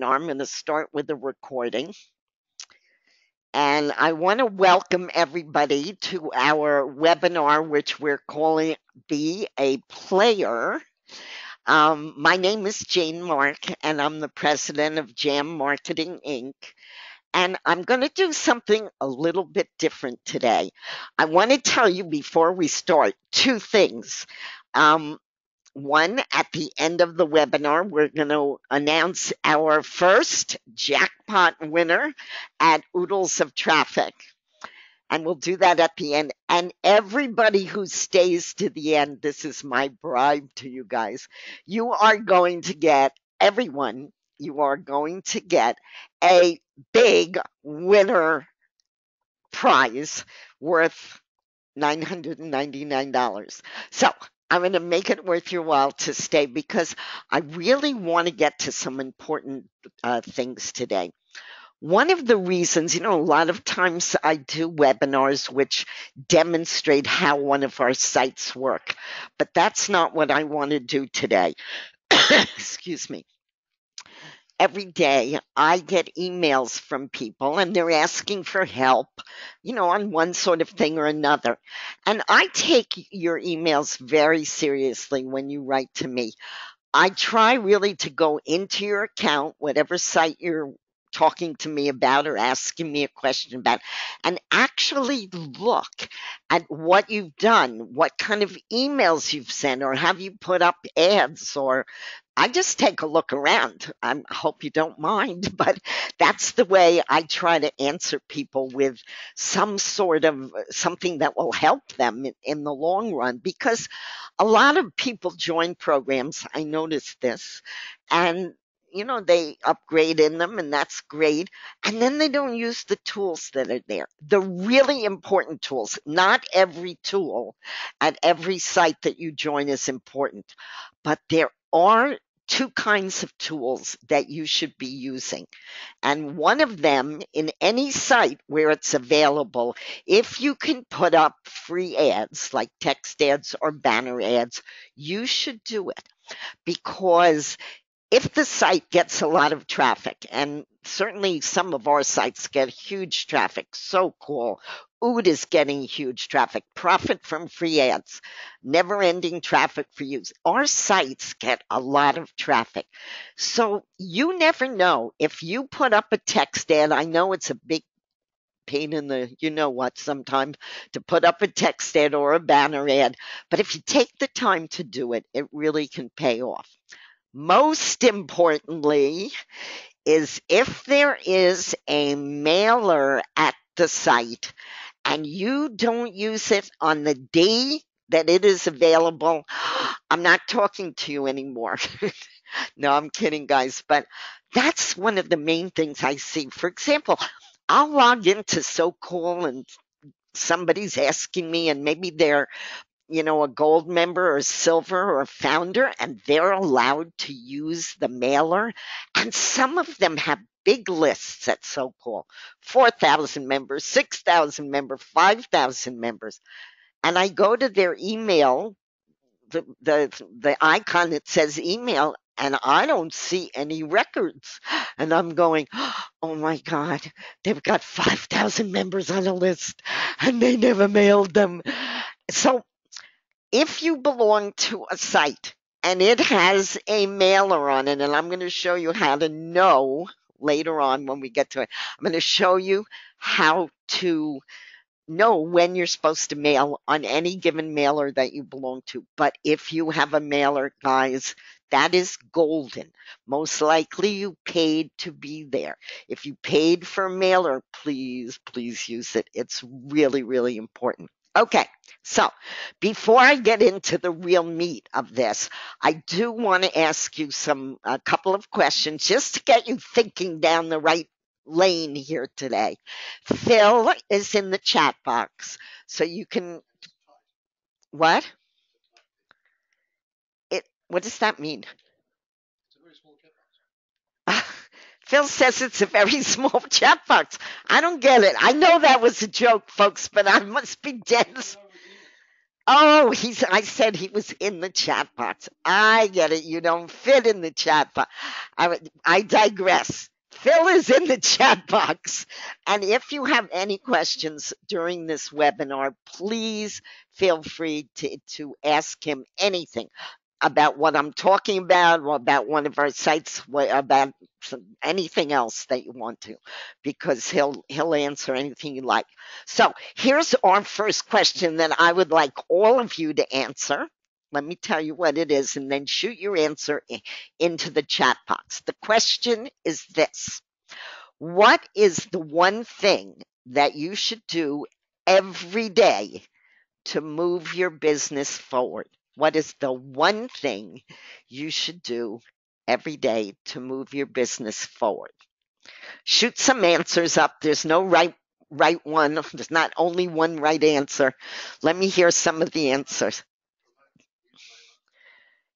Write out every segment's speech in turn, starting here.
I'm going to start with a recording. And I want to welcome everybody to our webinar, which we're calling Be a Player. My name is Jane Mark, and I'm the president of Jam Marketing Inc. And I'm going to do something a little bit different today. I want to tell you before we start two things. Um, One, at the end of the webinar, we're going to announce our first jackpot winner at Oodles of Traffic. And we'll do that at the end. And everybody who stays to the end, this is my bribe to you guys. You are going to get, everyone, you are going to get a big winner prize worth $999. So I'm going to make it worth your while to stay because I really want to get to some important things today. One of the reasons, a lot of times I do webinars which demonstrate how one of our sites work, but that's not what I want to do today. Excuse me. Every day I get emails from people and they're asking for help, on one sort of thing or another. And I take your emails very seriously when you write to me. I try really to go into your account, whatever site you're talking to me about or asking me a question about, and actually look at what you've done, what kind of emails you've sent, or have you put up ads, or I just take a look around. I hope you don't mind, but that's the way I try to answer people with some sort of something that will help them in the long run because a lot of people join programs. I noticed this, and they upgrade in them, and that's great. And then they don't use the tools that are there, the really important tools. Not every tool at every site that you join is important, but there are two kinds of tools that you should be using. And one of them, in any site where it's available, if you can put up free ads like text ads or banner ads, you should do it because if the site gets a lot of traffic, and certainly some of our sites get huge traffic, so cool. Ood is getting huge traffic, profit from free ads, never ending traffic for you. Our sites get a lot of traffic. So you never know if you put up a text ad. I know it's a big pain in the what sometimes to put up a text ad or a banner ad, but if you take the time to do it, it really can pay off. Most importantly is if there is a mailer at the site and you don't use it on the day that it is available, I'm not talking to you anymore. No, I'm kidding, guys, but that's one of the main things I see. For example, I'll log into So Cool and somebody's asking me, and maybe they're a gold member or silver or a founder, and they're allowed to use the mailer. And some of them have big lists at So Cool, 4,000 members, 6,000 members, 5,000 members. And I go to their email, the icon that says email, and I don't see any records. And I'm going, oh my God, they've got 5,000 members on a list and they never mailed them. So if you belong to a site and it has a mailer on it, and I'm going to show you how to know later on when we get to it, I'm going to show you how to know when you're supposed to mail on any given mailer that you belong to. But if you have a mailer, guys, that is golden. Most likely you paid to be there. If you paid for a mailer, please, please use it. It's really, really important. Okay, so before I get into the real meat of this, I do want to ask you a couple of questions just to get you thinking down the right lane here today. Phil is in the chat box, so you can what? What does that mean? Phil says it's a very small chat box. I don't get it. I know that was a joke, folks, but I must be dead. Oh, I said he was in the chat box. I get it. You don't fit in the chat box. I digress. Phil is in the chat box. And if you have any questions during this webinar, please feel free to ask him anything about what I'm talking about, or about one of our sites, about anything else that you want to, because he'll answer anything you like. So here's our first question that I would like all of you to answer. Let me tell you what it is, and then shoot your answer into the chat box. The question is this: what is the one thing that you should do every day to move your business forward? What is the one thing you should do every day to move your business forward? Shoot some answers up. There's no right one. There's not only one right answer. Let me hear some of the answers.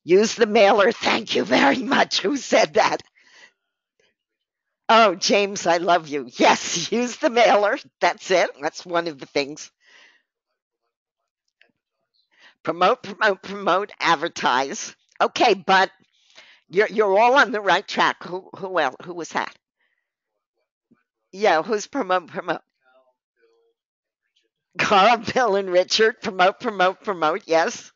Use the mailer. Thank you very much. Who said that? Oh, James, I love you. Yes, use the mailer. That's it. That's one of the things. Promote, promote, promote, advertise. Okay, but you're all on the right track. Who else? Who was that? Yeah, who's promote? Carl, Bill, and Richard. Promote, promote, promote. Yes.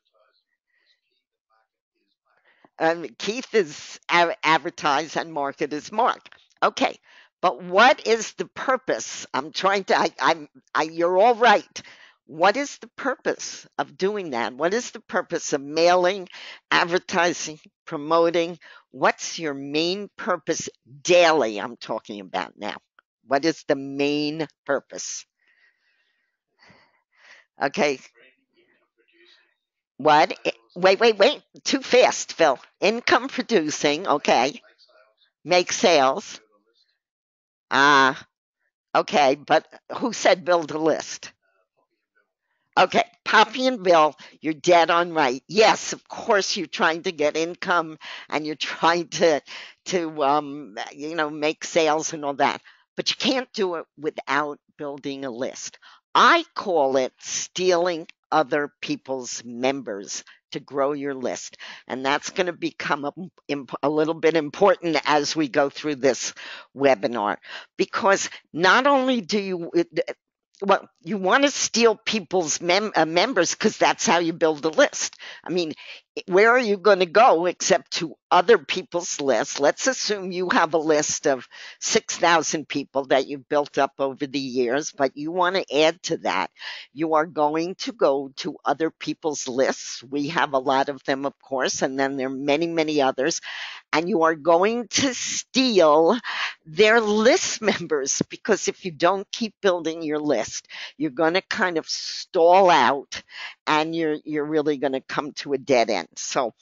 Keith is advertise and market is Mark. Okay, but what is the purpose? I'm trying to. You're all right. What is the purpose of doing that? What is the purpose of mailing, advertising, promoting? What's your main purpose daily? I'm talking about now. What is the main purpose? Okay. What? Wait. Too fast, Phil. Income producing. Okay. Make sales. Ah, okay. But who said build a list? Okay, Poppy and Bill, you're dead on right. Yes, of course you're trying to get income and you're trying to make sales and all that. But you can't do it without building a list. I call it stealing other people's members to grow your list. And that's going to become a little bit important as we go through this webinar, because not only do you well, you want to steal people's members, because that's how you build a list. I mean, where are you going to go except to other people's lists? Let's assume you have a list of 6,000 people that you've built up over the years, but you want to add to that. You are going to go to other people's lists. We have a lot of them, of course, and then there are many, many others. And you are going to steal their list members, because if you don't keep building your list, you're going to kind of stall out, and you're really going to come to a dead end. So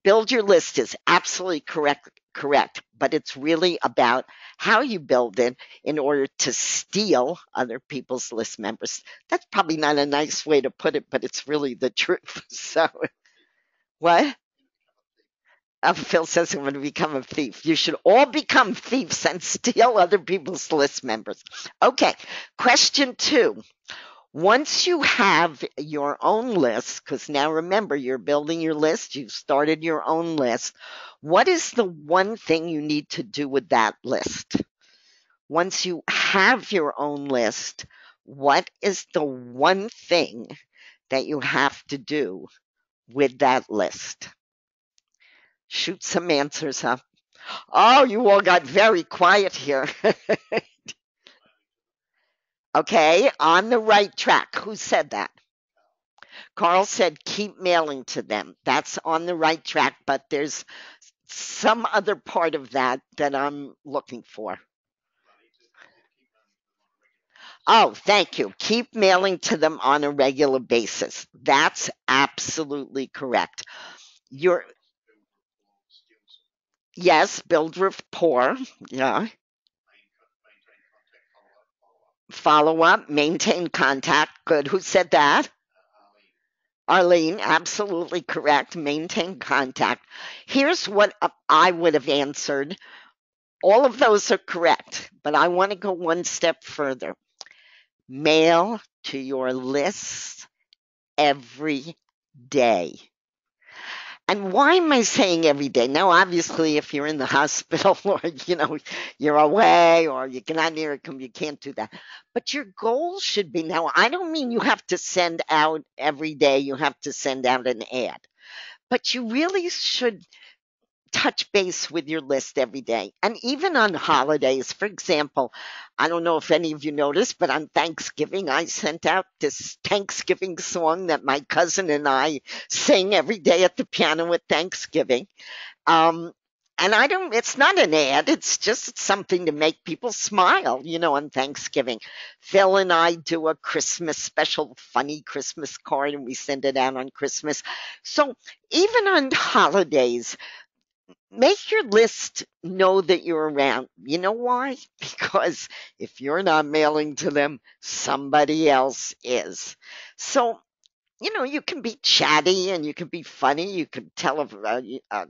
build your list is absolutely correct, but it's really about how you build it in order to steal other people's list members. That's probably not a nice way to put it, but it's really the truth. So what? Phil says I'm going to become a thief. You should all become thieves and steal other people's list members. Okay, question 2. Once you have your own list, because now remember, you're building your list, you've started your own list, what is the one thing you need to do with that list? Once you have your own list, what is the one thing that you have to do with that list? Shoot some answers up. Oh, you all got very quiet here. Okay, on the right track. Who said that? Carl said keep mailing to them. That's on the right track, but there's some other part of that that I'm looking for. Oh, thank you. Keep mailing to them on a regular basis. That's absolutely correct. You're Yes, build rapport. Yeah. Follow up, maintain contact. Good. Who said that? Arlene, absolutely correct. Maintain contact. Here's what I would have answered. All of those are correct, but I want to go one step further. Mail to your list every day. And why am I saying every day? Now, obviously, if you're in the hospital or, you're away or you cannot near it, you can't do that. But your goal should be, now, I don't mean you have to send out every day, you have to send out an ad, but you really should touch base with your list every day. And even on holidays, for example, I don't know if any of you noticed, but on Thanksgiving, I sent out this Thanksgiving song that my cousin and I sing every day at the piano at Thanksgiving. Um, and it's not an ad, it's just something to make people smile, on Thanksgiving. Phil and I do a Christmas special, funny Christmas card, and we send it out on Christmas. So even on holidays, make your list know that you're around. You know why? Because if you're not mailing to them, somebody else is. So, you can be chatty and you can be funny. You can tell a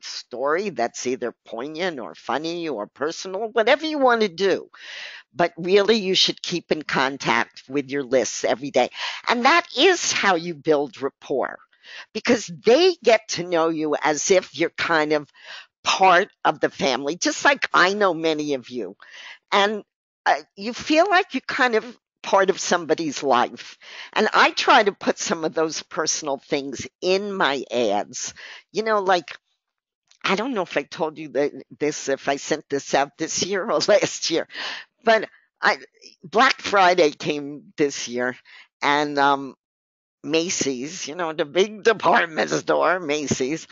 story that's either poignant or funny or personal, whatever you want to do. But really, you should keep in contact with your lists every day. And that is how you build rapport because they get to know you as if you're kind of part of the family, just like I know many of you. And you feel like you're kind of part of somebody's life. And I try to put some of those personal things in my ads. Like, I don't know if I told you if I sent this out this year or last year, but I, Black Friday came this year, and Macy's, the big department store, Macy's,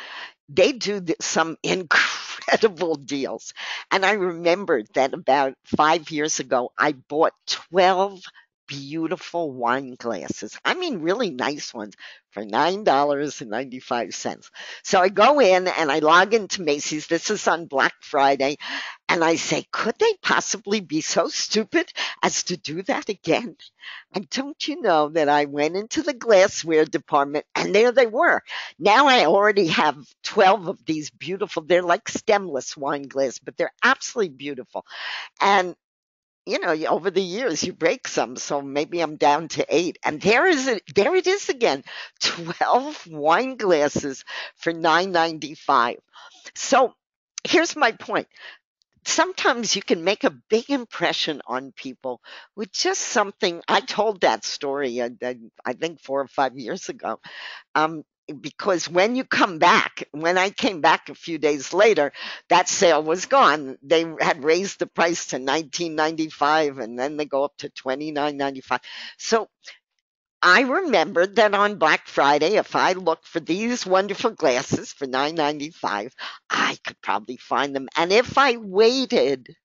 they do some incredible deals. And I remembered that about 5 years ago, I bought 12 beautiful wine glasses. I mean, really nice ones for $9.95. So I go in and I log into Macy's. This is on Black Friday. And I say, could they possibly be so stupid as to do that again? And don't you know that I went into the glassware department and there they were. Now I already have 12 of these beautiful, they're like stemless wine glass, but they're absolutely beautiful. And over the years you break some, so maybe I'm down to 8. And there it is again, 12 wine glasses for $9.95. So here's my point. Sometimes you can make a big impression on people with just something. I told that story, I think 4 or 5 years ago. Um, because when I came back a few days later, that sale was gone. They had raised the price to 19.95, and then they go up to 29.95. So I remembered that on Black Friday, if I look for these wonderful glasses for $9.95, I could probably find them. And if I waited,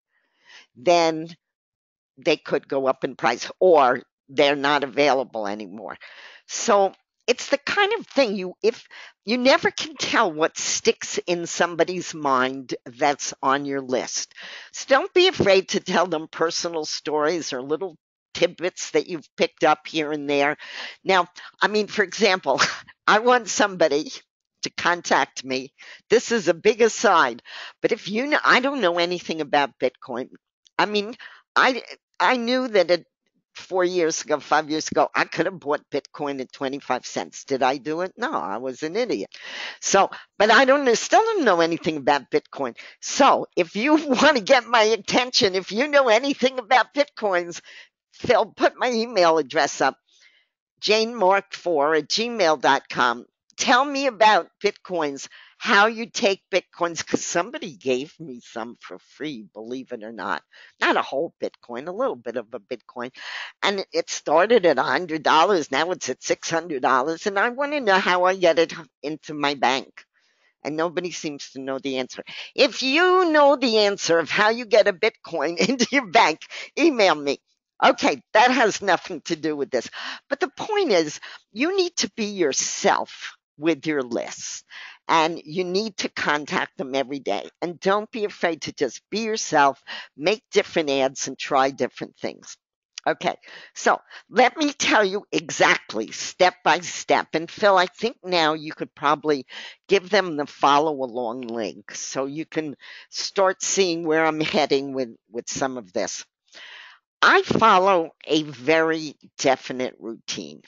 then they could go up in price or they're not available anymore. So it's the kind of thing if you never can tell what sticks in somebody's mind that's on your list. So don't be afraid to tell them personal stories or little tidbits that you've picked up here and there. Now, I mean, for example, I want somebody to contact me. This is a big aside, but if you know, I don't know anything about Bitcoin. I mean, I I knew that 4 years ago, 5 years ago, I could have bought Bitcoin at 25 cents. Did I do it? No, I was an idiot. So, but still don't know anything about Bitcoin. So if you want to get my attention, if you know anything about Bitcoins, Phil, put my email address up, janemark4@gmail.com. Tell me about Bitcoins, how you take Bitcoins, because somebody gave me some for free, believe it or not. Not a whole Bitcoin, a little bit of a Bitcoin. And it started at $100. Now it's at $600. And I want to know how I get it into my bank. And nobody seems to know the answer. If you know the answer of how you get a Bitcoin into your bank, email me. Okay, that has nothing to do with this. But the point is, you need to be yourself with your lists and you need to contact them every day. And don't be afraid to just be yourself, make different ads, and try different things. Okay, so let me tell you exactly step by step. And Phil, I think now you could probably give them the follow along link so you can start seeing where I'm heading with some of this. I follow a very definite routine.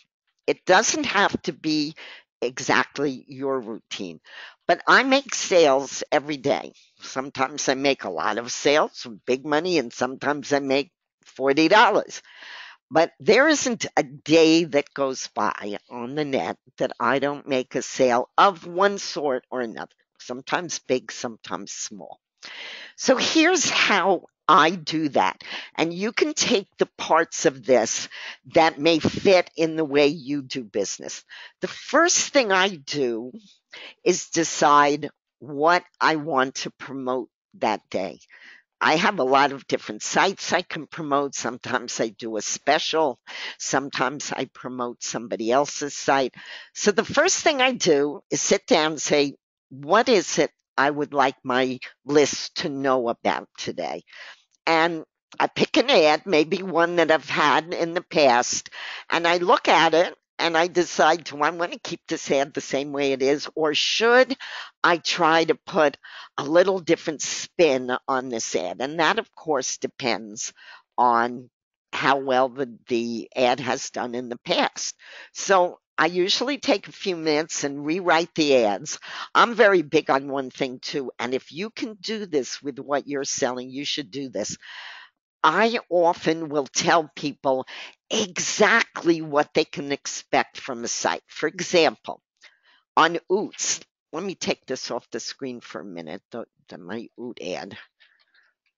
It doesn't have to be exactly your routine, but I make sales every day. Sometimes I make a lot of sales, big money, and sometimes I make $40. But there isn't a day that goes by on the net that I don't make a sale of one sort or another, sometimes big, sometimes small. So here's how I do that. And you can take the parts of this that may fit in the way you do business. The first thing I do is decide what I want to promote that day. I have a lot of different sites I can promote. Sometimes I do a special. Sometimes I promote somebody else's site. So the first thing I do is sit down and say, what is it I would like my list to know about today? And I pick an ad, maybe one that I've had in the past, and I look at it and I decide, do I want to keep this ad the same way it is, or should I try to put a little different spin on this ad? And that, of course, depends on how well the ad has done in the past. So I usually take a few minutes and rewrite the ads. I'm very big on one thing too, and if you can do this with what you're selling, you should do this. I often will tell people exactly what they can expect from a site. For example, on Oots, let me take this off the screen for a minute, my Oot ad,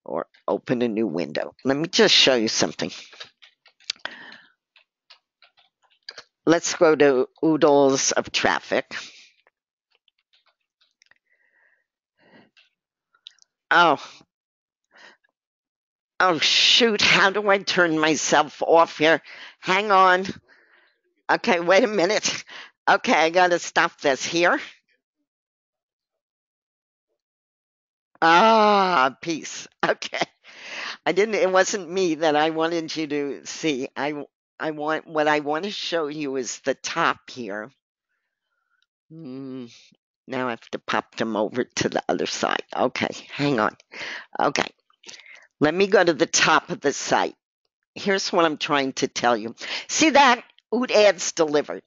or open a new window. Let me just show you something. Let's go to Oodles of Traffic. Oh, oh shoot, how do I turn myself off here? Hang on. Okay, wait a minute. Okay, I gotta stop this here. Ah, peace. Okay. I didn't, it wasn't me that I wanted you to see. What I want to show you is the top here. Mm, now I have to pop them over to the other side. Okay, hang on. Okay, let me go to the top of the site. Here's what I'm trying to tell you. See that? Oot ads delivered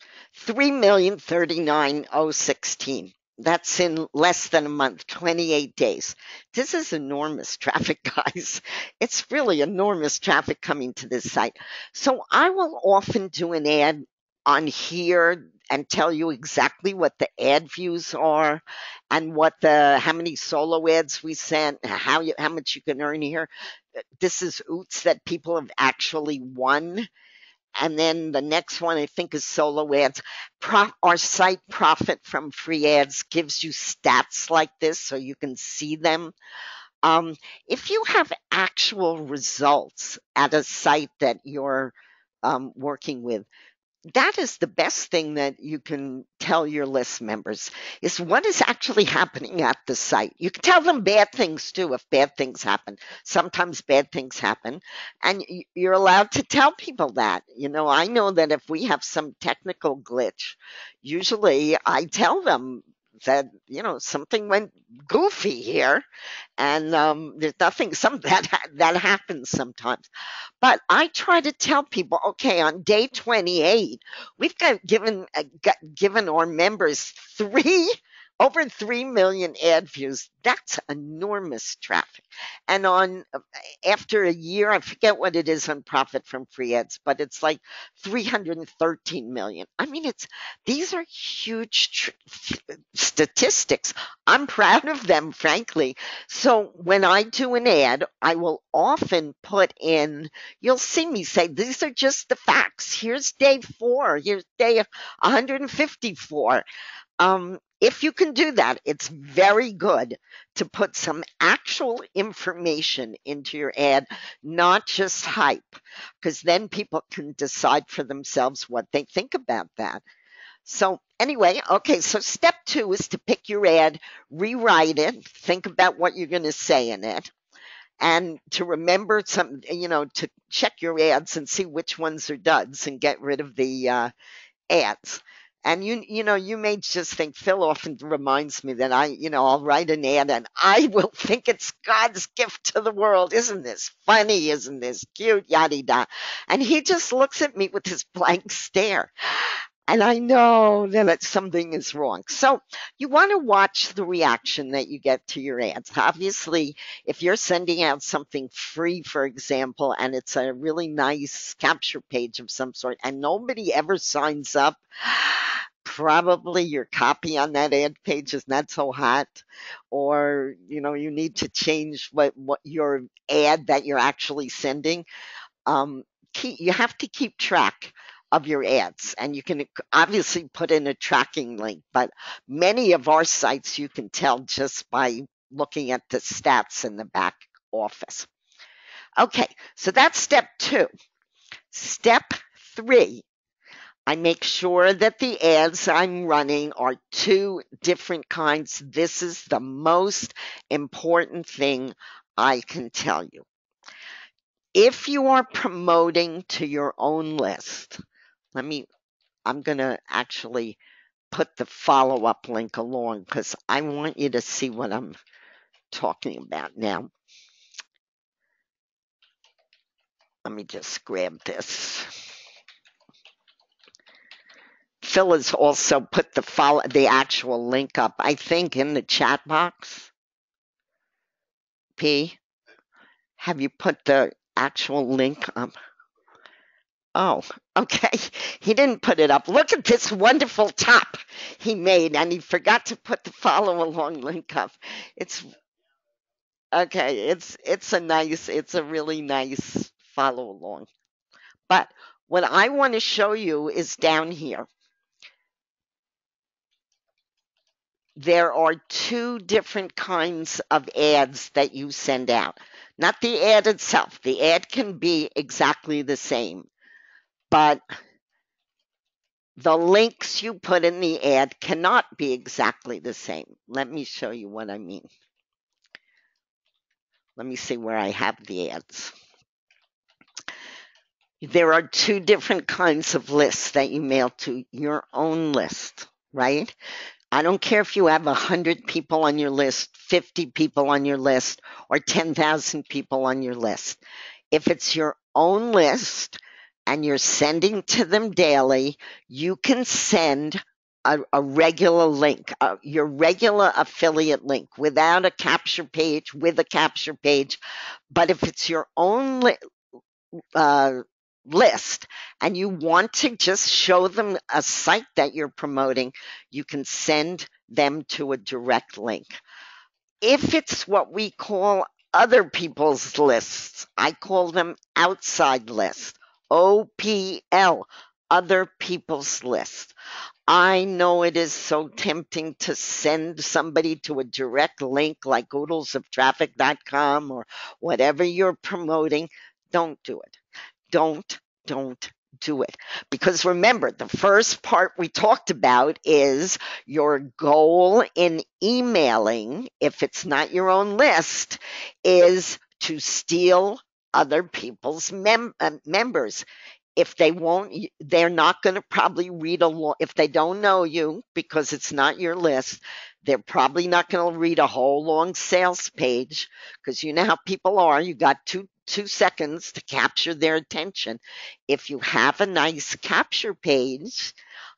3,039,016. That's in less than a month, 28 days. This is enormous traffic, guys. It's really enormous traffic coming to this site. So I will often do an ad on here and tell you exactly what the ad views are and what the how many solo ads we sent, how much you can earn here. This is Oots that people have actually won. And then the next one I think is solo ads. Our site profit from free ads gives you stats like this so you can see them. Um, if you have actual results at a site that you're working with, that is the best thing that you can tell your list members is what is actually happening at the site. You can tell them bad things too if bad things happen. Sometimes bad things happen, and you're allowed to tell people that. I know that if we have some technical glitch, usually I tell them that something went goofy here, and there's nothing some that happens sometimes. But I try to tell people, okay, on day 28, we've given our members over 3 million ad views. That's enormous traffic. And on after a year, I forget what it is on profit from free ads, but it's like 313 million. I mean, these are huge statistics. I'm proud of them, frankly. So when I do an ad, I will often put in, you'll see me say, these are just the facts. Here's day 4. Here's day 154. If you can do that, it's very good to put some actual information into your ad, not just hype, because then people can decide for themselves what they think about that. So anyway, okay, so step 2 is to pick your ad, rewrite it, think about what you're going to say in it, and to remember to check your ads and see which ones are duds and get rid of the ads. And you may just think, Phil often reminds me that I'll write an ad and I will think it's God's gift to the world. Isn't this funny? Isn't this cute? Yada yada. And he just looks at me with his blank stare. and I know that something is wrong. So you want to watch the reaction that you get to your ads. Obviously, if you're sending out something free, for example, and it's a really nice capture page of some sort, and nobody ever signs up, probably your copy on that ad page is not so hot, or you need to change what your ad that you're actually sending. um, you have to keep track of your ads, and you can obviously put in a tracking link, but many of our sites you can tell just by looking at the stats in the back office. Okay, so that's step 2. Step 3, I make sure that the ads I'm running are 2 different kinds. This is the most important thing I can tell you. If you are promoting to your own list, I'm going to actually put the follow-up link along because I want you to see what I'm talking about now. Let me just grab this. Phil has also put the actual link up, I think, in the chat box. P, have you put the actual link up? Oh, okay. He didn't put it up. Look at this wonderful top he made, and he forgot to put the follow along link up. It's okay. It's a really nice follow along. But what I want to show you is down here. There are 2 different kinds of ads that you send out. Not the ad itself. The ad can be exactly the same, but the links you put in the ad cannot be exactly the same. Let me show you what I mean. Let me see where I have the ads. There are 2 different kinds of lists that you mail to your own list, right? I don't care if you have 100 people on your list, 50 people on your list, or 10,000 people on your list. If it's your own list and you're sending to them daily, you can send a regular link, your regular affiliate link without a capture page, with a capture page. But if it's your own list and you want to just show them a site that you're promoting, you can send them to a direct link. If it's what we call other people's lists, I call them outside lists, OPL, other people's lists. I know it is so tempting to send somebody to a direct link like oodlesoftraffic.com or whatever you're promoting. Don't do it. Don't do it. Because remember, the first part we talked about is your goal in emailing, if it's not your own list, is to steal other people's members. If they're not going to probably read along. If they don't know you because it's not your list, they're probably not going to read a whole long sales page because you know how people are. You got two seconds to capture their attention. If you have a nice capture page,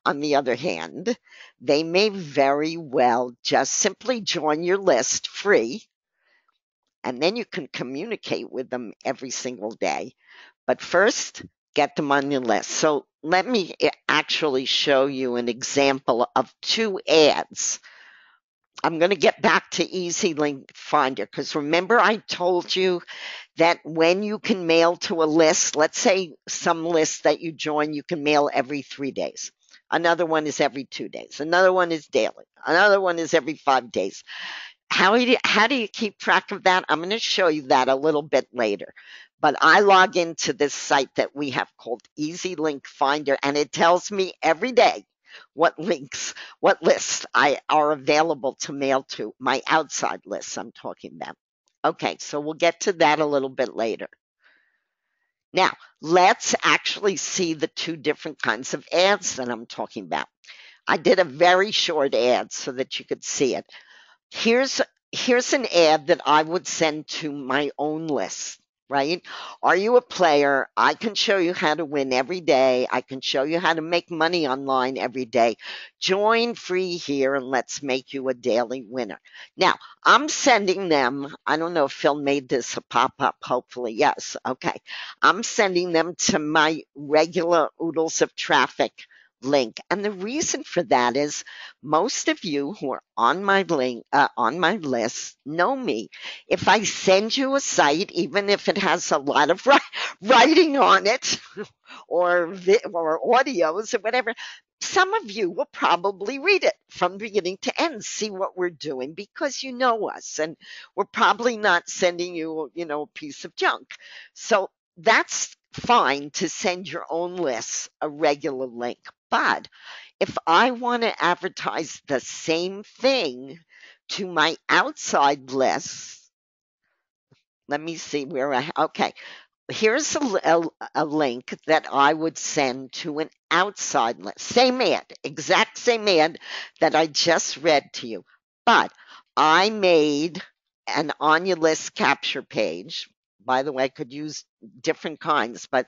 on the other hand, they may very well just simply join your list free, and then you can communicate with them every single day. But first, get them on your list. So let me actually show you an example of 2 ads. I'm going to get back to Easy Link Finder because remember I told you that when you can mail to a list, let's say some list that you join, you can mail every 3 days. Another one is every 2 days. Another one is daily. Another one is every 5 days. How do you keep track of that? I'm going to show you that a little bit later. But I log into this site that we have called Easy Link Finder, and it tells me every day what lists are available to mail to, my outside lists I'm talking about. Okay, so we'll get to that a little bit later. Now, let's actually see the 2 different kinds of ads that I'm talking about. I did a very short ad so that you could see it. Here's an ad that I would send to my own list, right? Are you a player? I can show you how to win every day. I can show you how to make money online every day. Join free here and let's make you a daily winner. Now, I'm sending them, I don't know if Phil made this a pop up, hopefully, yes. Okay. I'm sending them to my regular Oodles of Traffic link. And the reason for that is most of you who are on my on my list know me. If I send you a site, even if it has a lot of writing on it or audios or whatever, some of you will probably read it from beginning to end, see what we're doing because you know us, and we're probably not sending you, a piece of junk. So that's fine to send your own list a regular link. But if I want to advertise the same thing to my outside list, let me see where okay. Here's a link that I would send to an outside list. Same ad, exact same ad that I just read to you. But I made an on your list capture page. By the way, I could use different kinds, but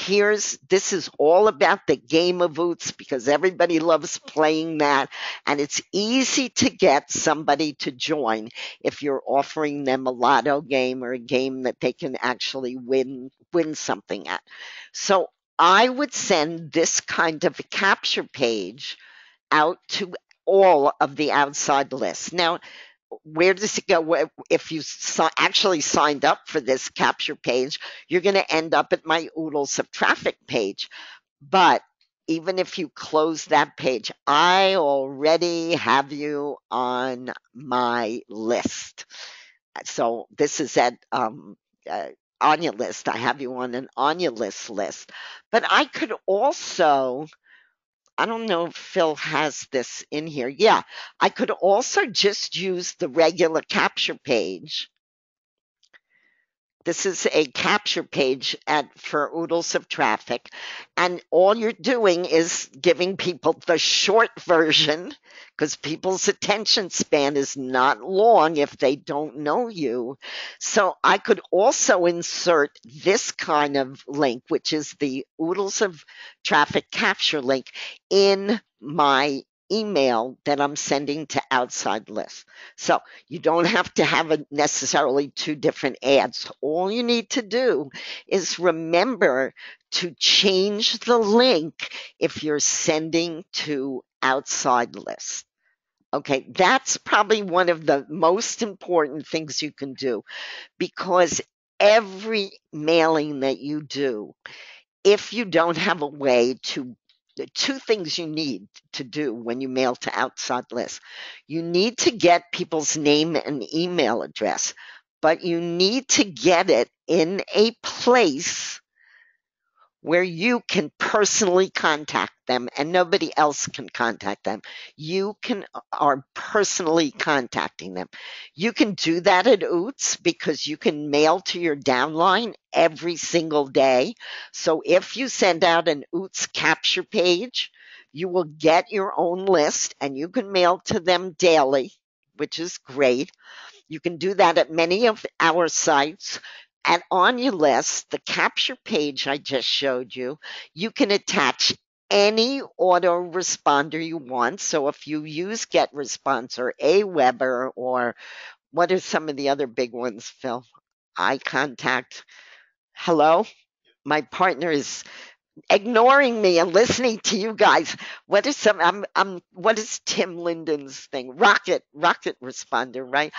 this is all about the game of Oots because everybody loves playing that. And it's easy to get somebody to join if you're offering them a lotto game or a game that they can actually win something at. So I would send this kind of a capture page out to all of the outside lists. Now, where does it go? If you actually signed up for this capture page, you're going to end up at my Oodles of Traffic page. But even if you close that page, I already have you on my list. So this is at on your list. I have you on an on your list. But I could also, I don't know if Phil has this in here. Yeah, I could also just use the regular capture page. This is a capture page for Oodles of Traffic. And all you're doing is giving people the short version because people's attention span is not long if they don't know you. So I could also insert this kind of link, which is the Oodles of Traffic capture link, in my email that I'm sending to outside lists. So you don't have to have necessarily two different ads. All you need to do is remember to change the link if you're sending to outside lists. Okay, that's probably one of the most important things you can do because every mailing that you do, if you don't have a way to the two things you need to do when you mail to outside lists. You need to get people's name and email address, but you need to get it in a place where you can personally contact them and nobody else can contact them. You are personally contacting them. You can do that at Oots because you can mail to your downline every single day. So if you send out an Oots capture page, you will get your own list and you can mail to them daily, which is great. You can do that at many of our sites. And on your list, the capture page I just showed you, you can attach any autoresponder you want. So if you use GetResponse or Aweber or what are some of the other big ones, Phil? iContact. Hello? My partner is ignoring me and listening to you guys. What is Tim Linden's thing? Rocket responder, right?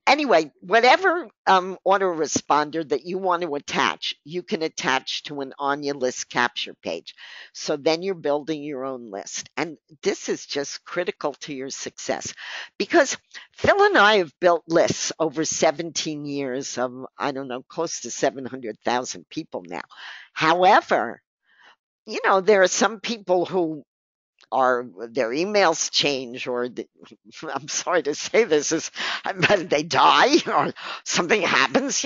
Anyway, whatever autoresponder that you want to attach, you can attach to an on your list capture page. So then you're building your own list. And this is just critical to your success because Phil and I have built lists over 17 years of, I don't know, close to 700,000 people now. However, there are some people who or their emails change I'm sorry to say this is they die or something happens.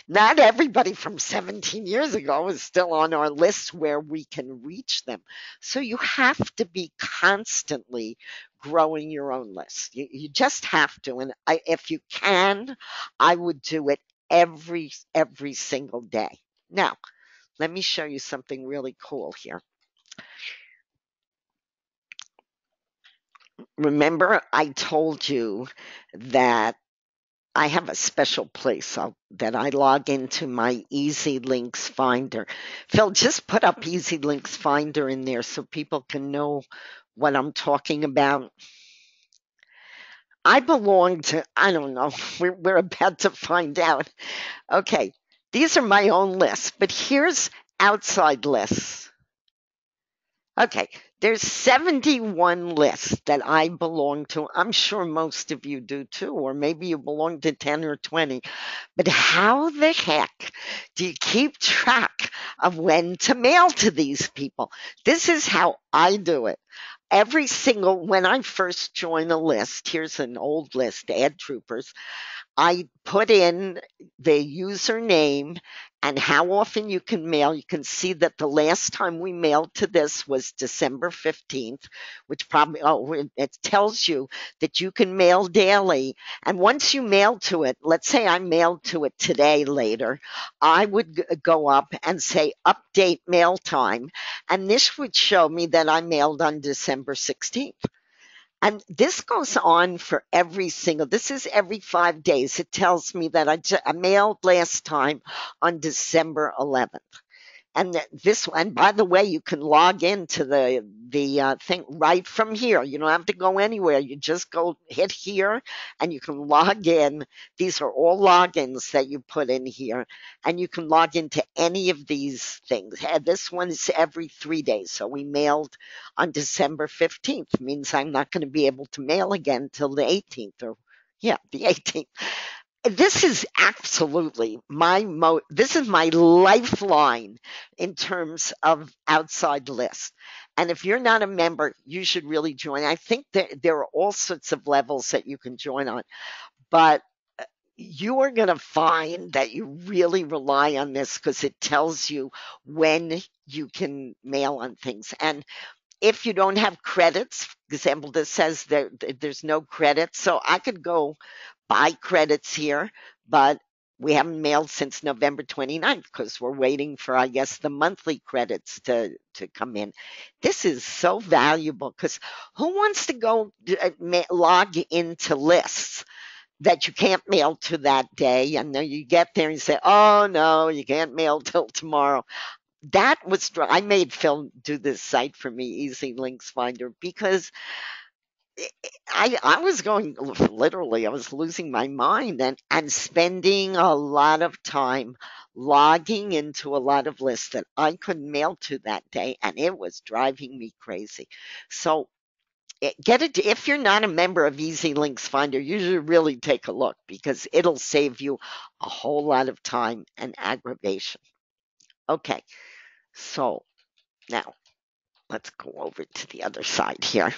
Not everybody from 17 years ago is still on our list where we can reach them. So you have to be constantly growing your own list. You just have to. And if you can, I would do it every single day. Now, let me show you something really cool here. Remember, I told you that I have a special place that I log into my Easy Links Finder. Phil, just put up Easy Links Finder in there so people can know what I'm talking about. I belong to, I don't know, we're about to find out. Okay, these are my own lists, but here's outside lists. Okay, there's 71 lists that I belong to. I'm sure most of you do too, or maybe you belong to 10 or 20. But how the heck do you keep track of when to mail to these people? This is how I do it. When I first join a list, here's an old list, Ad Troopers. I put in the username and how often you can mail. You can see that the last time we mailed to this was December 15th, which probably, it tells you that you can mail daily. And once you mail to it, let's say I mailed to it today later, I would go up and say update mail time. And this would show me that I mailed on December 16th. And this goes on for this is every 5 days. It tells me that I mailed last time on December 11th. And this one, by the way, you can log into the thing right from here. You don't have to go anywhere. You just go hit here, and you can log in. These are all logins that you put in here, and you can log into any of these things. This one is every 3 days. So we mailed on December 15th. Means I'm not going to be able to mail again till the 18th, or yeah, the 18th. This is absolutely this is my lifeline in terms of outside lists. And if you're not a member, you should really join. I think there are all sorts of levels that you can join on, but you are going to find that you really rely on this because it tells you when you can mail on things. And if you don't have credits, for example, this says there's no credits, so I could go buy credits here, but we haven't mailed since November 29th because we're waiting for, I guess, the monthly credits to come in. This is so valuable because who wants to go log into lists that you can't mail to that day? And then you get there and you say, oh no, you can't mail till tomorrow. I made Phil do this site for me, Easy Links Finder, because I was going literally, I was losing my mind and spending a lot of time logging into a lot of lists that I couldn't mail to that day, and it was driving me crazy. So get it if you're not a member of Easy Links Finder, you should really take a look because it'll save you a whole lot of time and aggravation. Okay, so now let's go over to the other side here.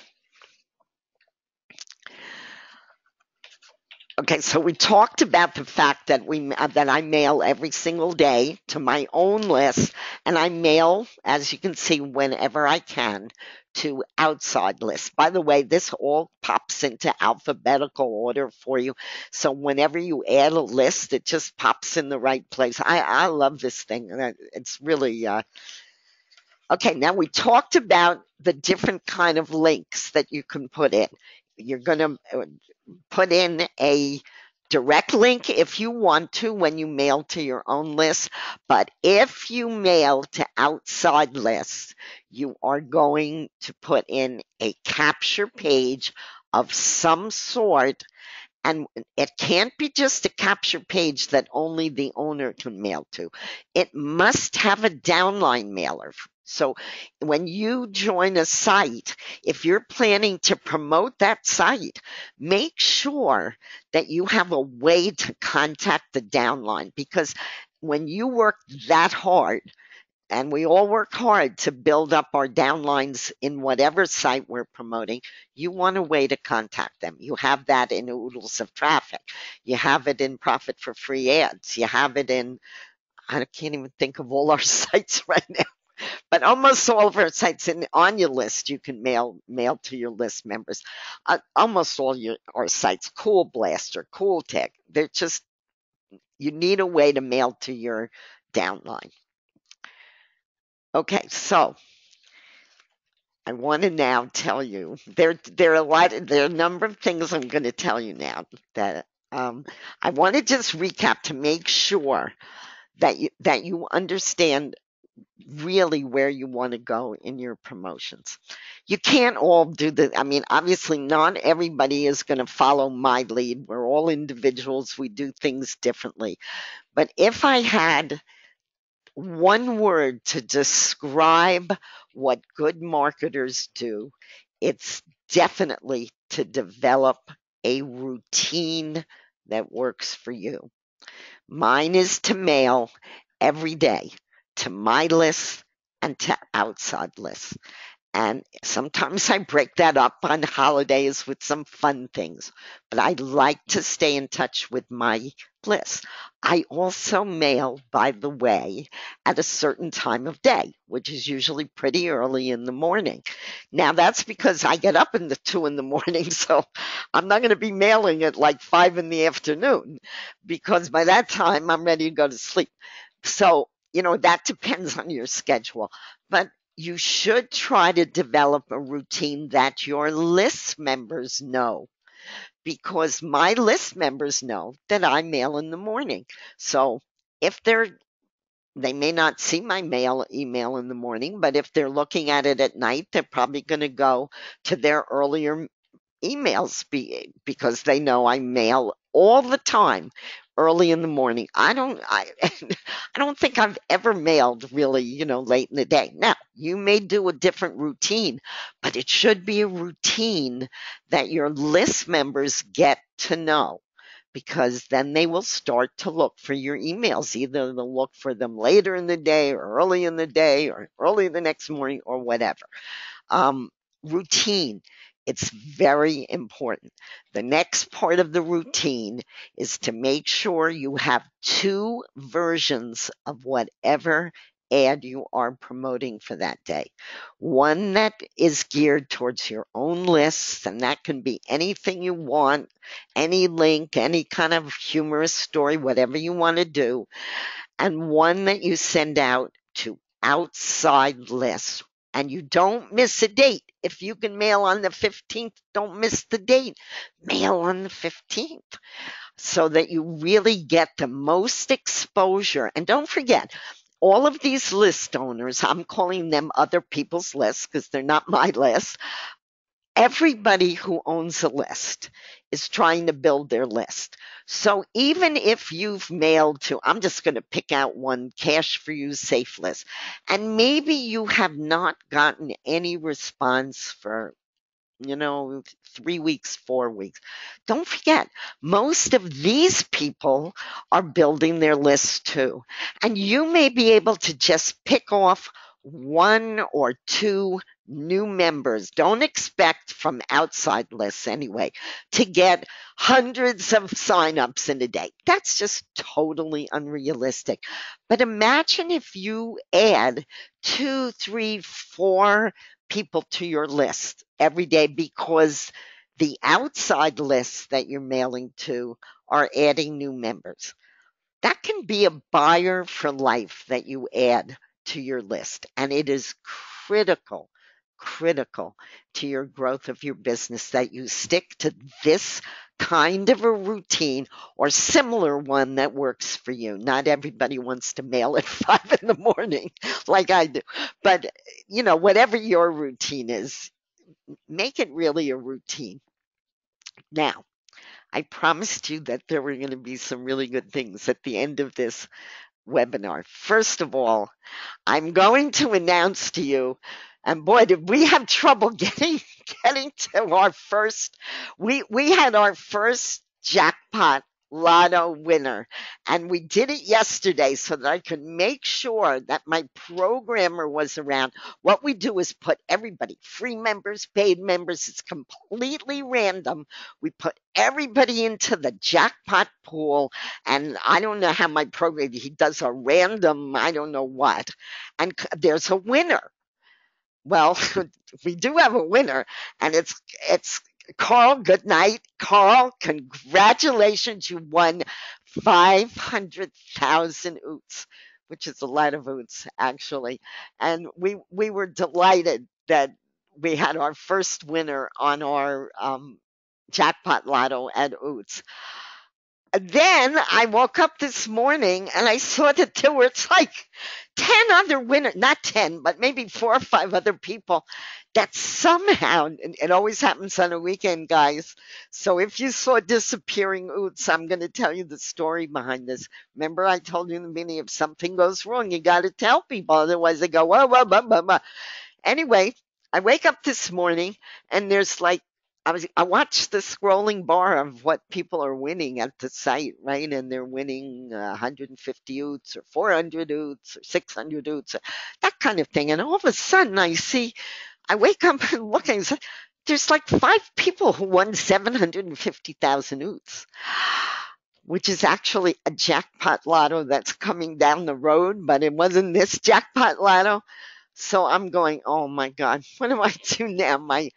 Okay, so we talked about the fact that that I mail every single day to my own list, and I mail, as you can see, whenever I can to outside lists. By the way, this all pops into alphabetical order for you, so whenever you add a list, it just pops in the right place. I love this thing. It's really okay. Now we talked about the different kind of links that you can put in. You're going to put in a direct link if you want to when you mail to your own list. But if you mail to outside lists, you are going to put in a capture page of some sort. And it can't be just a capture page that only the owner can mail to. It must have a downline mailer. So when you join a site, if you're planning to promote that site, make sure that you have a way to contact the downline, because when you work that hard, and we all work hard to build up our downlines in whatever site we're promoting, you want a way to contact them. You have that in Oodles of Traffic. You have it in Profit for Free Ads. You have it in, I can't even think of all our sites right now, but almost all of our sites on your list, you can mail to your list members. Almost all our sites, Cool Blaster, Cool Tech, they're just you need a way to mail to your downline. Okay, so I want to now tell you there are a number of things I'm going to tell you now that I want to just recap to make sure that you understand really where you want to go in your promotions. You can't all do I mean, obviously, not everybody is going to follow my lead. We're all individuals, we do things differently. But if I had one word to describe what good marketers do, it's definitely to develop a routine that works for you. Mine is to mail every day to my list and to outside lists. And sometimes I break that up on holidays with some fun things, but I like to stay in touch with my list. I also mail, by the way, at a certain time of day, which is usually pretty early in the morning. Now, that's because I get up in the 2 in the morning, so I'm not going to be mailing at like 5 in the afternoon because by that time I'm ready to go to sleep. So, that depends on your schedule. But you should try to develop a routine that your list members know because my list members know that I mail in the morning. So if they may not see my email in the morning, but if they're looking at it at night, they're probably going to go to their earlier emails because they know I mail all the time early in the morning. I don't think I've ever mailed really, late in the day. Now, you may do a different routine, but it should be a routine that your list members get to know because then they will start to look for your emails. Either they'll look for them later in the day or early in the day or early the next morning or whatever. Um, Routine. It's very important. The next part of the routine is to make sure you have two versions of whatever ad you are promoting for that day. One that is geared towards your own lists, and that can be anything you want, any link, any kind of humorous story, whatever you want to do, and one that you send out to outside lists. And you don't miss a date. If you can mail on the 15th, don't miss the date. Mail on the 15th so that you really get the most exposure. And don't forget, all of these list owners, I'm calling them other people's lists because they're not my list. Everybody who owns a list is trying to build their list. So even if you've mailed to, I'm just going to pick out one, Cash for You Safe List, and maybe you have not gotten any response for 3 weeks, 4 weeks. Don't forget, most of these people are building their lists too. And you may be able to just pick off one or two new members. Don't expect from outside lists anyway to get hundreds of signups in a day. That's just totally unrealistic. But imagine if you add two, three, four people to your list every day because the outside lists that you're mailing to are adding new members. That can be a buyer for life that you add to your list. And it is critical, critical to your growth of your business that you stick to this kind of a routine or similar one that works for you. Not everybody wants to mail at 5 in the morning like I do. But, whatever your routine is, make it really a routine. Now, I promised you that there were going to be some really good things at the end of this webinar. First of all, I'm going to announce to you, and boy, did we have trouble getting to our first. We had our first jackpot lotto winner, and we did it yesterday so that I could make sure that my programmer was around. What we do is put everybody, free members, paid members, it's completely random. We put everybody into the jackpot pool, and I don't know how my program, he does a random, I don't know what, and there's a winner. Well, we do have a winner, and it's Carl. Good night, Carl. Congratulations, you won 500,000 oots, which is a lot of oots actually. And we were delighted that we had our first winner on our jackpot lotto at Oots. Then I woke up this morning and I saw that there were it's like 10 other winners, not 10, but maybe 4 or 5 other people that somehow, and it always happens on a weekend, guys. So if you saw disappearing oots, I'm going to tell you the story behind this. Remember, I told you in the beginning, if something goes wrong, you got to tell people. Otherwise, they go, whoa, whoa, whoa, whoa, whoa. Anyway, I wake up this morning and there's like I watched the scrolling bar of what people are winning at the site, right? And they're winning 150 oots or 400 oots or 600 oots, that kind of thing. And all of a sudden, I wake up and look and say, there's like 5 people who won 750,000 oots, which is actually a jackpot lotto that's coming down the road, but it wasn't this jackpot lotto. So I'm going, oh my God, what do I do now? My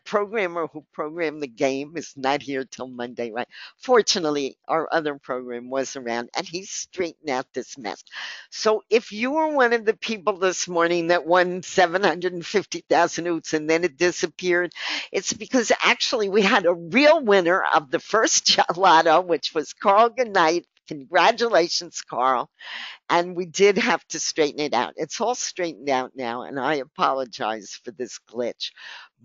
programmer who programmed the game is not here till Monday, right? Fortunately, our other program was around and he straightened out this mess. So if you were one of the people this morning that won 750,000 oots and then it disappeared, it's because actually we had a real winner of the first lotto, which was Carl Goodnight. Congratulations, Carl. And we did have to straighten it out. It's all straightened out now, and I apologize for this glitch.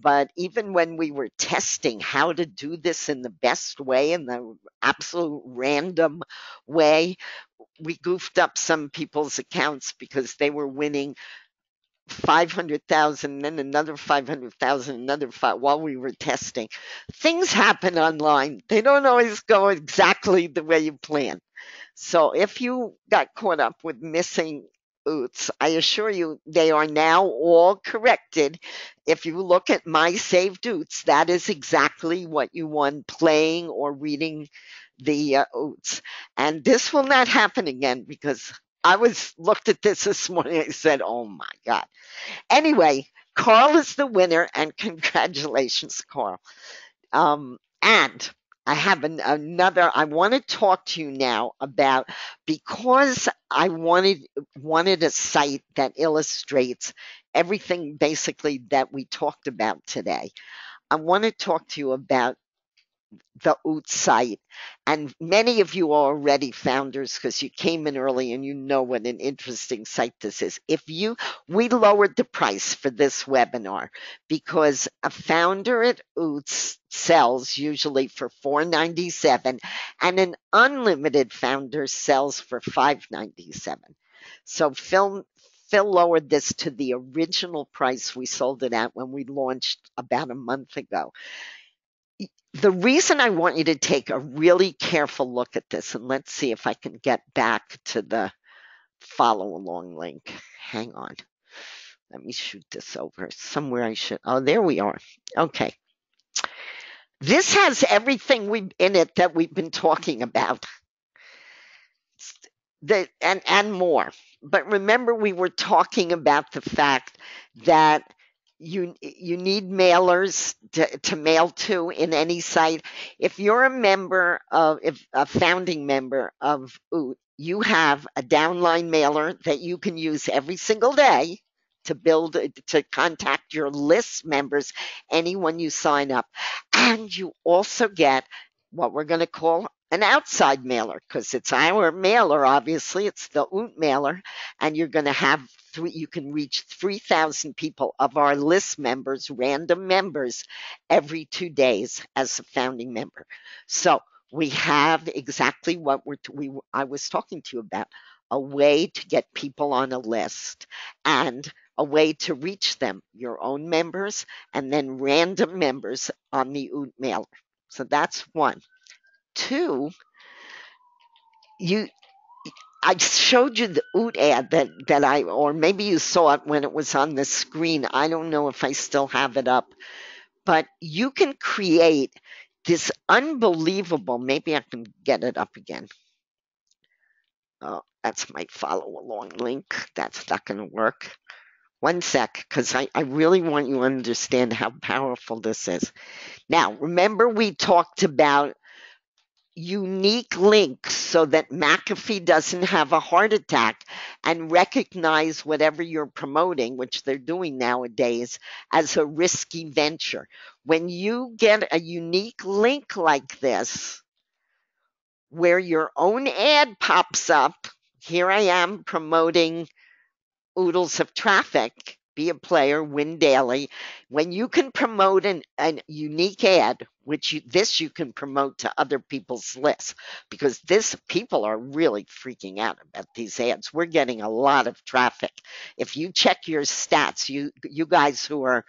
But even when we were testing how to do this in the best way, in the absolute random way, we goofed up some people's accounts because they were winning 500,000, then another 500,000, another five while we were testing. Things happen online. They don't always go exactly the way you plan. So if you got caught up with missing oots, I assure you they are now all corrected. If you look at my saved oots, that is exactly what you won playing or reading the oots. And this will not happen again because I was looked at this morning. I said, "Oh my God." Anyway, Carl is the winner, and congratulations, Carl. And I have another. I want to talk to you now about because I wanted a site that illustrates everything basically that we talked about today. I want to talk to you about the OOT site. And many of you are already founders because you came in early and you know what an interesting site this is. We lowered the price for this webinar because a founder at OOTS sells usually for $4.97 and an unlimited founder sells for $5.97. So Phil lowered this to the original price we sold it at when we launched about a month ago. The reason I want you to take a really careful look at this, and let's see if I can get back to the follow along link. Hang on. Let me shoot this over somewhere I should. Oh, there we are. Okay. This has everything in it that we've been talking about. And more. But remember, we were talking about the fact that you need mailers to mail to in any site. If you're if a founding member of OOT, you have a downline mailer that you can use every single day to contact your list members, anyone you sign up. And you also get what we're going to call an outside mailer because it's our mailer, obviously. It's the OOT mailer. And you're going to have you can reach 3,000 people of our list members, random members, every 2 days as a founding member. So we have exactly what I was talking to you about, a way to get people on a list and a way to reach them, your own members, and then random members on the OOT mailer. So that's one. Two, you I showed you the OOT ad or maybe you saw it when it was on the screen. I don't know if I still have it up, but you can create this unbelievable, maybe I can get it up again. Oh, that's my follow along link. That's not going to work. One sec, because I really want you to understand how powerful this is. Now, remember we talked about unique links so that McAfee doesn't have a heart attack and recognize whatever you're promoting, which they're doing nowadays, as a risky venture. When you get a unique link like this, where your own ad pops up, here I am promoting oodles of traffic, be a player, win daily. When you can promote an unique ad, which this you can promote to other people's lists, because this people are really freaking out about these ads. We're getting a lot of traffic. If you check your stats, you guys who are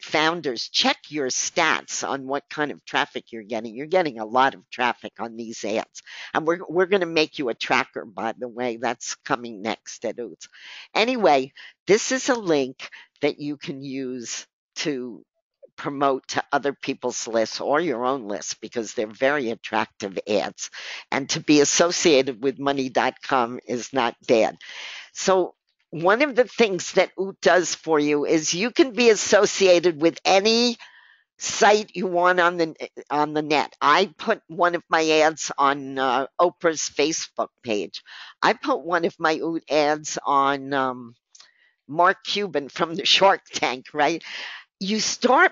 founders, check your stats on what kind of traffic you're getting. You're getting a lot of traffic on these ads. And we're going to make you a tracker, by the way. That's coming next at Oots. Anyway, this is a link that you can use to promote to other people's lists or your own list because they're very attractive ads. And to be associated with money.com is not bad. So one of the things that Oot does for you is you can be associated with any site you want on the net. I put one of my ads on Oprah's Facebook page. I put one of my Oot ads on Mark Cuban from the Shark Tank, right?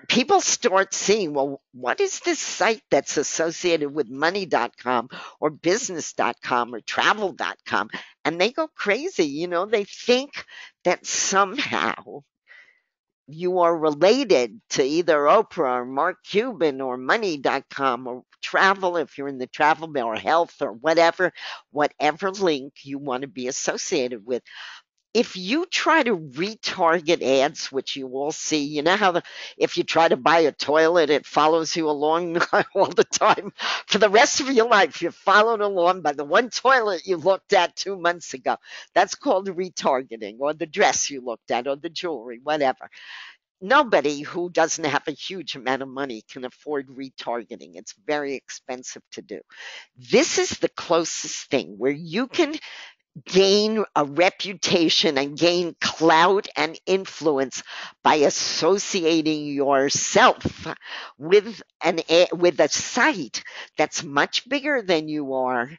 People start seeing, well, what is this site that's associated with money.com or business.com or travel.com? And they go crazy. They think that somehow you are related to either Oprah or Mark Cuban or money.com or travel if you're in the travel mail or health or whatever link you want to be associated with. If you try to retarget ads, which you will see, you know how if you try to buy a toilet, it follows you along all the time for the rest of your life. You're followed along by the one toilet you looked at 2 months ago. That's called retargeting, or the dress you looked at, or the jewelry, whatever. Nobody who doesn't have a huge amount of money can afford retargeting. It's very expensive to do. This is the closest thing where you can gain a reputation and gain clout and influence by associating yourself with with a site that's much bigger than you are,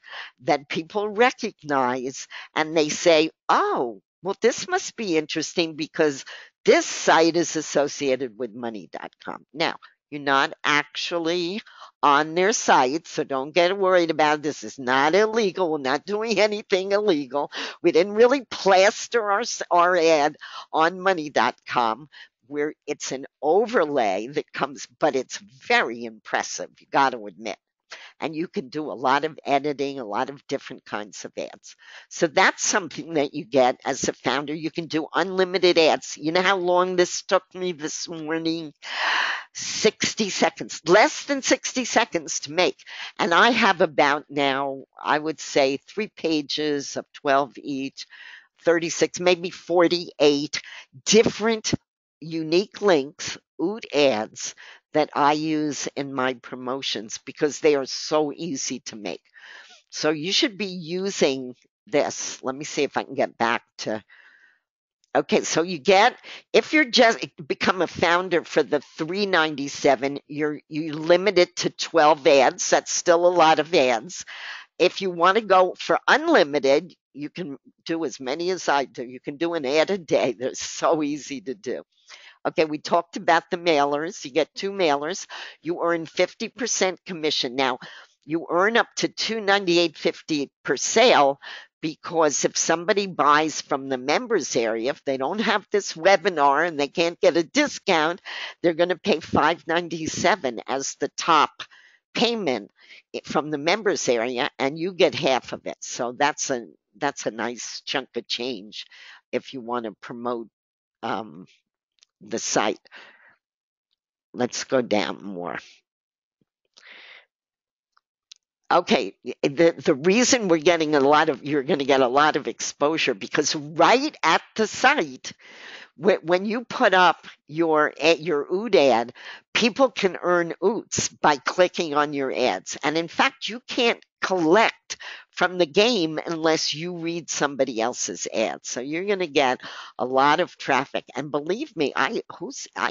that people recognize, and they say, oh, well, this must be interesting because this site is associated with money.com. Now, you're not actually on their site, so don't get worried about it. This is not illegal. We're not doing anything illegal. We didn't really plaster our ad on money.com, where it's an overlay that comes, but it's very impressive, you got to admit. And you can do a lot of editing, a lot of different kinds of ads. So that's something that you get as a founder. You can do unlimited ads. You know how long this took me this morning? 60 seconds, less than 60 seconds to make. And I have about now, I would say 3 pages of 12 each, 36, maybe 48 different unique links, Oot ads that I use in my promotions because they are so easy to make. So you should be using this. Let me see if I can get back to. Okay, so if you're just become a founder for the $397, you limit it to 12 ads. That's still a lot of ads. If you want to go for unlimited, you can do as many as I do. You can do an ad a day. They're so easy to do. Okay, we talked about the mailers. You get 2 mailers. You earn 50% commission. Now, you earn up to $298.50 per sale because if somebody buys from the members area, if they don't have this webinar and they can't get a discount, they're going to pay $597 as the top payment from the members area, and you get half of it. So that's a nice chunk of change if you want to promote the site. Let's go down more. Okay, the reason you're going to get a lot of exposure because right at the site, when you put up your Oot ad, people can earn Oots by clicking on your ads. And in fact, you can't collect from the game unless you read somebody else's ads. So you're going to get a lot of traffic. And believe me, I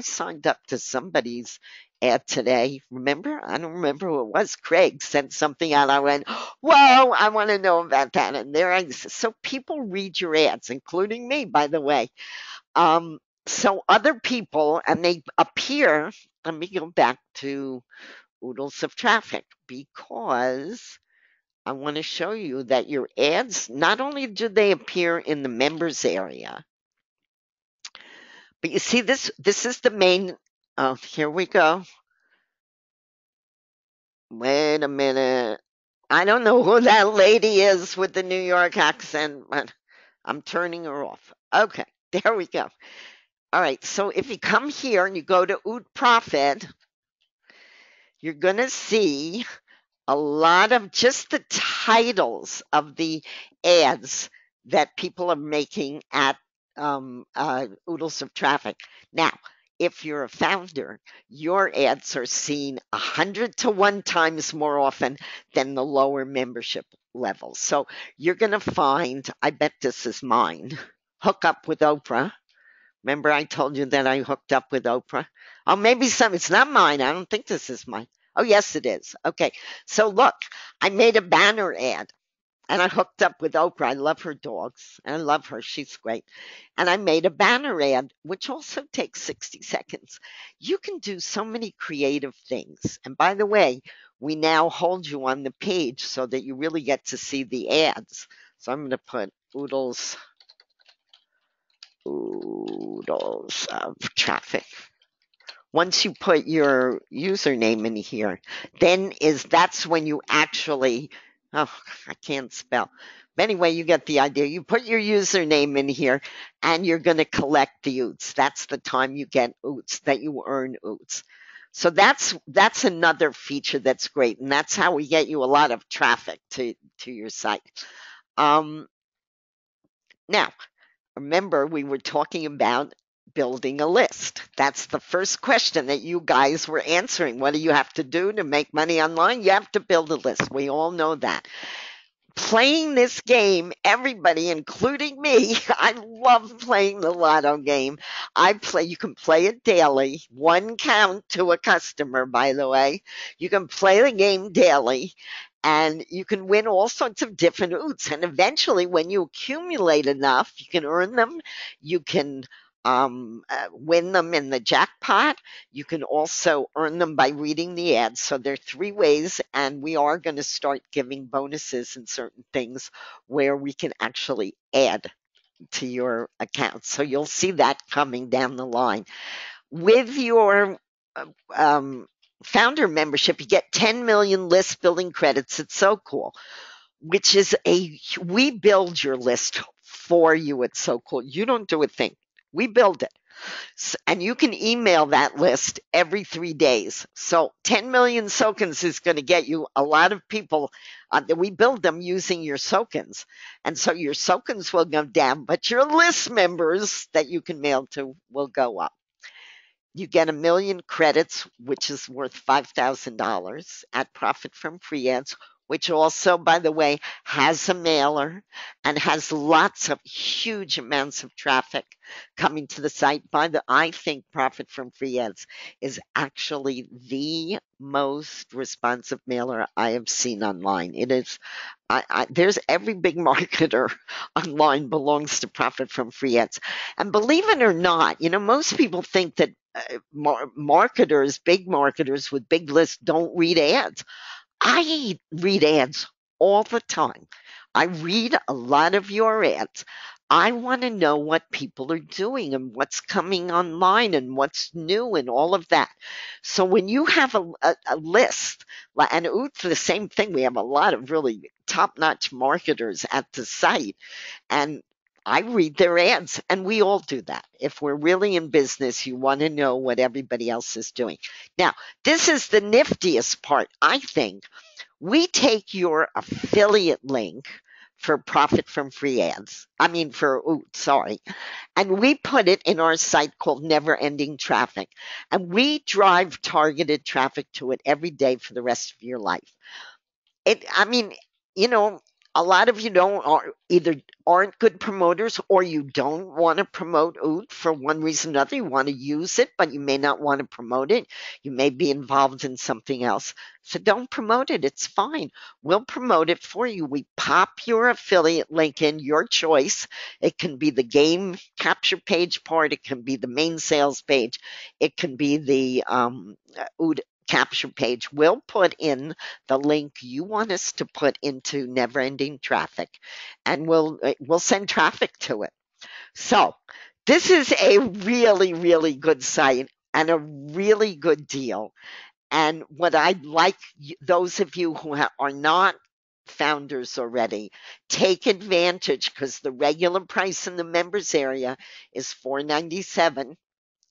signed up to somebody's ad today. Remember? I don't remember who it was. Craig sent something out. I went, whoa, I want to know about that. And there I so people read your ads, including me, by the way. Um, so other people, and they appear, let me go back to oodles of traffic because I want to show you that your ads, not only do they appear in the members area, but you see this is the main, oh, here we go. Wait a minute. I don't know who that lady is with the New York accent, but I'm turning her off. Okay, there we go. All right, so if you come here and you go to Oot Profit, you're going to see a lot of just the titles of the ads that people are making at Oodles of Traffic. Now, if you're a founder, your ads are seen 100 to 1 times more often than the lower membership levels. So you're going to find, I bet this is mine, Hook Up with Oprah. Remember, I told you that I hooked up with Oprah? Oh, maybe some, it's not mine. I don't think this is mine. Oh, yes, it is. Okay. So look, I made a banner ad and I hooked up with Oprah. I love her dogs and I love her. She's great. And I made a banner ad, which also takes 60 seconds. You can do so many creative things. And by the way, we now hold you on the page so that you really get to see the ads. So I'm going to put oodles of traffic. Once you put your username in here, that's when you actually, oh, I can't spell. But anyway, you get the idea. You put your username in here and you're going to collect the oots. That's the time you get oots, that you earn oots. So that's another feature that's great, and that's how we get you a lot of traffic to your site. Um, Now, remember, we were talking about building a list. That's the first question that you guys were answering. What do you have to do to make money online? You have to build a list. We all know that. Playing this game, everybody, including me, I love playing the lotto game. You can play it daily, one count to a customer, by the way. You can play the game daily and you can win all sorts of different oots. And eventually, when you accumulate enough, you can earn them. You can win them in the jackpot. You can also earn them by reading the ads. So there are 3 ways, and we are going to start giving bonuses and certain things where we can actually add to your account. So you'll see that coming down the line. With your um, founder membership, you get 10 million list building credits. It's so cool. Which is we build your list for you. It's so cool. You don't do a thing. We build it. And you can email that list every 3 days. So 10 million tokens is going to get you a lot of people. We build them using your tokens. And so your tokens will go down, but your list members that you can mail to will go up. You get 1 million credits, which is worth $5,000 at Profit from Free Ads, which also, by the way, has a mailer and has lots of huge amounts of traffic coming to the site. I think Profit from Free Ads is actually the most responsive mailer I have seen online. It is. There's every big marketer online belongs to Profit from Free Ads, and believe it or not, most people think that marketers, big marketers with big lists, don't read ads. I read ads all the time. I read a lot of your ads. I want to know what people are doing and what's coming online and what's new and all of that. So when you have a list, and it's the same thing, we have a lot of really top-notch marketers at the site, and I read their ads, and we all do that. If we're really in business, you want to know what everybody else is doing. Now, this is the niftiest part, I think. We take your affiliate link for Profit from Free Ads. And we put it in our site called Never Ending Traffic. And we drive targeted traffic to it every day for the rest of your life. I mean, you know, a lot of you don't are either aren't good promoters or you don't want to promote oud for one reason or another. You want to use it, but you may not want to promote it. You may be involved in something else. So don't promote it. It's fine. We'll promote it for you. We pop your affiliate link in, your choice. It can be the game capture page part. It can be the main sales page. It can be the oud capture page. We'll put in the link you want us to put into never ending traffic, and we'll send traffic to it. So this is a really, really good site and a really good deal. And what I'd like those of you who are not founders already, take advantage, because the regular price in the members area is $4.97,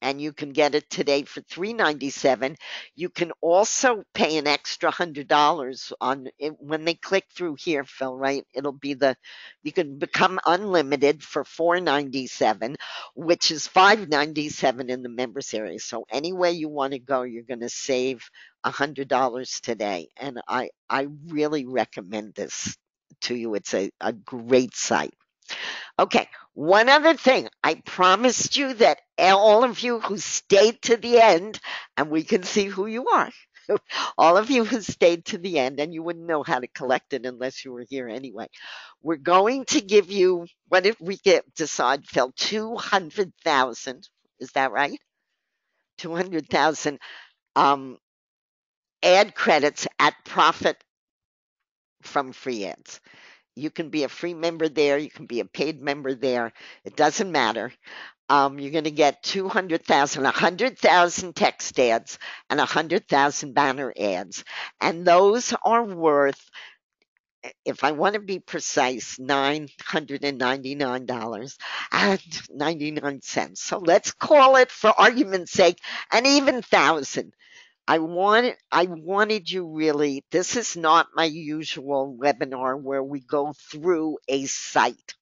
and you can get it today for $3.97. You can also pay an extra $100 on it when they click through here, Phil. Right? It'll be you can become unlimited for $4.97, which is $5.97 in the members area. So any way you want to go, you're going to save $100 today, and I really recommend this to you. It's a great site. Okay, one other thing. I promised you that all of you who stayed to the end, and we can see who you are, all of you who stayed to the end, and you wouldn't know how to collect it unless you were here anyway. We're going to give you, what if we decide, Phil, 200,000, is that right? 200,000 um, ad credits at profit from free ads. You can be a free member there. You can be a paid member there. It doesn't matter. You're going to get 200,000, 100,000 text ads and 100,000 banner ads. And those are worth, if I want to be precise, $999.99. So let's call it, for argument's sake, an even thousand. I wanted you really, this is not my usual webinar where we go through a site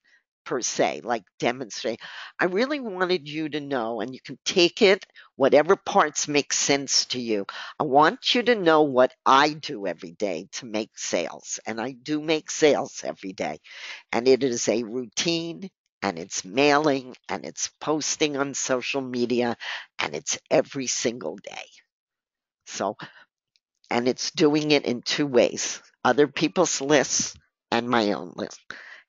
per se, like demonstrate. I really wanted you to know, and you can take it, whatever parts make sense to you. I want you to know what I do every day to make sales. And I do make sales every day. And it is a routine, and it's mailing, and it's posting on social media, and it's every single day. So, and it's doing it in two ways: other people's lists and my own list.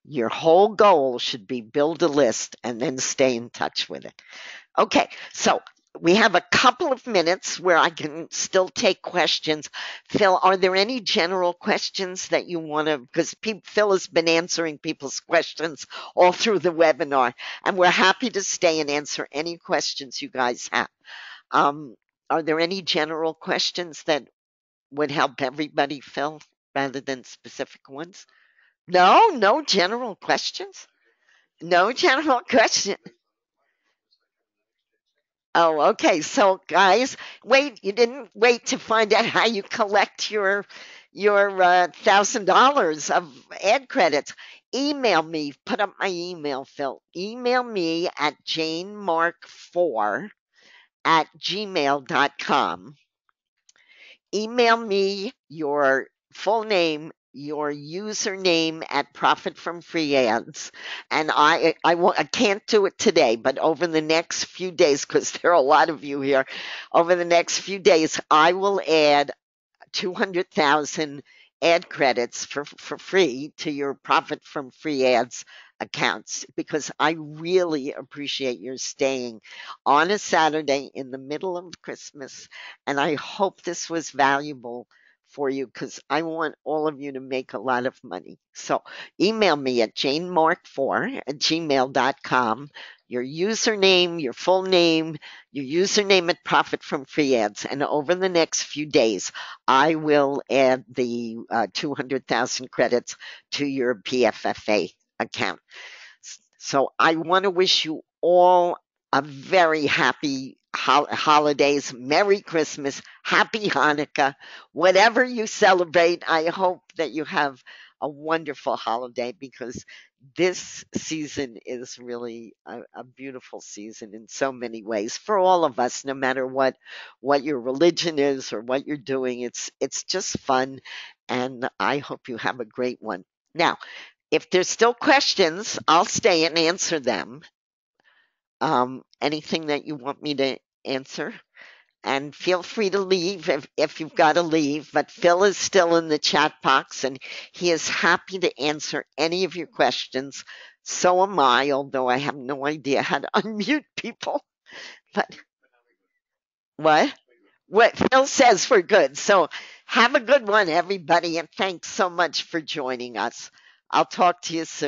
Your whole goal should be build a list and then stay in touch with it. Okay, so we have a couple of minutes where I can still take questions. Phil, are there any general questions that you want to, because Phil has been answering people's questions all through the webinar, and we're happy to stay and answer any questions you guys have. Are there any general questions that would help everybody, Phil, rather than specific ones? No general questions? No general question. Oh, okay. So, guys, wait. You didn't wait to find out how you collect your $1,000 of ad credits. Email me. Put up my email, Phil. Email me at janemark4@gmail.com. Email me your full name, your username at Profit from Free Ads, and I can't do it today, but over the next few days, because there are a lot of you here, over the next few days, I will add 200,000 ad credits for free to your Profit from Free Ads accounts, because I really appreciate your staying on a Saturday in the middle of Christmas. And I hope this was valuable for you, because I want all of you to make a lot of money. So email me at janemark4@gmail.com, your username, your full name, your username at Profit from Free Ads. And over the next few days, I will add the 200,000 credits to your PFFA account. So I want to wish you all a very happy holidays, Merry Christmas, Happy Hanukkah, whatever you celebrate. I hope that you have a wonderful holiday, because this season is really a beautiful season in so many ways for all of us, no matter what your religion is or what you're doing. It's just fun, and I hope you have a great one. Now, if there's still questions, I'll stay and answer them. Anything that you want me to answer. And feel free to leave if you've got to leave. But Phil is still in the chat box and he is happy to answer any of your questions. So am I, although I have no idea how to unmute people. But what? What Phil says we're good. So have a good one, everybody. And thanks so much for joining us. I'll talk to you soon.